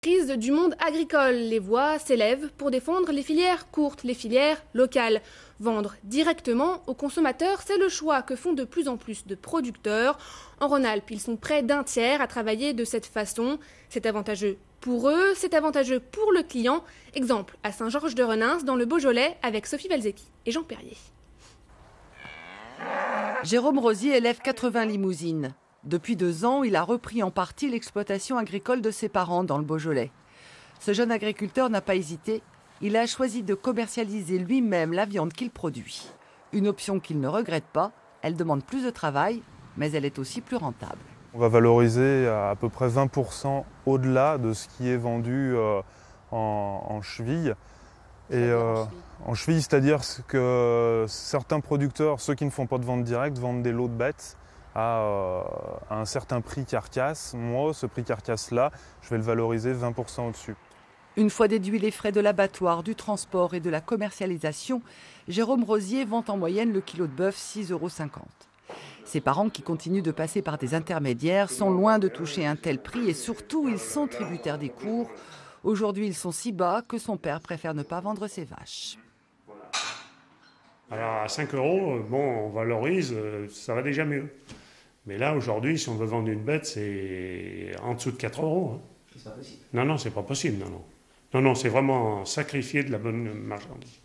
crise du monde agricole. Les voix s'élèvent pour défendre les filières courtes, les filières locales. Vendre directement aux consommateurs, c'est le choix que font de plus en plus de producteurs. En Rhône-Alpes, ils sont près d'un tiers à travailler de cette façon. C'est avantageux pour eux, c'est avantageux pour le client. Exemple à Saint-Georges-de-Renins, dans le Beaujolais, avec Sophie Valzecchi et Jean Perrier. Jérôme Rosier élève 80 limousines. Depuis 2 ans, il a repris en partie l'exploitation agricole de ses parents dans le Beaujolais. Ce jeune agriculteur n'a pas hésité. Il a choisi de commercialiser lui-même la viande qu'il produit. Une option qu'il ne regrette pas. Elle demande plus de travail, mais elle est aussi plus rentable. On va valoriser à peu près 20% au-delà de ce qui est vendu en cheville. Et en cheville, c'est-à-dire que certains producteurs, ceux qui ne font pas de vente directe, vendent des lots de bêtes à un certain prix carcasse. Moi, ce prix carcasse-là, je vais le valoriser 20% au-dessus. Une fois déduits les frais de l'abattoir, du transport et de la commercialisation, Jérôme Rosier vend en moyenne le kilo de bœuf 6,50 €. Ses parents, qui continuent de passer par des intermédiaires, sont loin de toucher un tel prix et surtout, ils sont tributaires des cours. Aujourd'hui, ils sont si bas que son père préfère ne pas vendre ses vaches. Alors à 5 €, bon, on valorise, ça va déjà mieux. Mais là, aujourd'hui, si on veut vendre une bête, c'est en dessous de 4 €. Hein. C'est pas possible. Non, c'est pas possible, non. Non, c'est vraiment sacrifier de la bonne marchandise.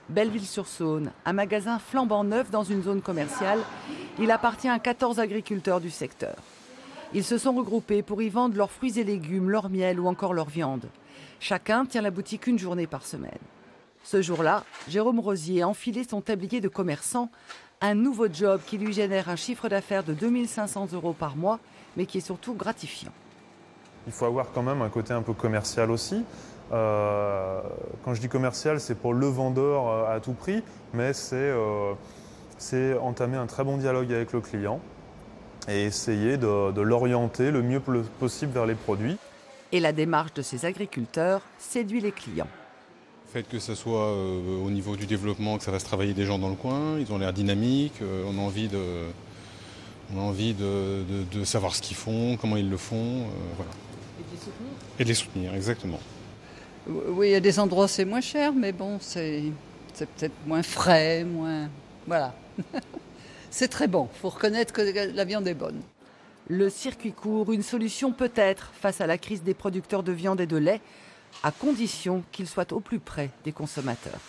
Belleville-sur-Saône, un magasin flambant neuf dans une zone commerciale. Il appartient à 14 agriculteurs du secteur. Ils se sont regroupés pour y vendre leurs fruits et légumes, leur miel ou encore leur viande. Chacun tient la boutique une journée par semaine. Ce jour-là, Jérôme Rosier a enfilé son tablier de commerçant, un nouveau job qui lui génère un chiffre d'affaires de 2 500 € par mois, mais qui est surtout gratifiant. Il faut avoir quand même un côté un peu commercial aussi. Quand je dis commercial, c'est pour le vendeur à tout prix, mais c'est entamer un très bon dialogue avec le client et essayer de l'orienter le mieux possible vers les produits. Et la démarche de ces agriculteurs séduit les clients. Le fait que ce soit au niveau du développement, que ça fasse travailler des gens dans le coin, ils ont l'air dynamiques, on a envie de savoir ce qu'ils font, comment ils le font, voilà. Et de les soutenir. Et de les soutenir, exactement. Oui, il y a des endroits c'est moins cher, mais bon, c'est peut-être moins frais, moins... Voilà. C'est très bon, il faut reconnaître que la viande est bonne. Le circuit court, une solution peut-être face à la crise des producteurs de viande et de lait, à condition qu'ils soient au plus près des consommateurs.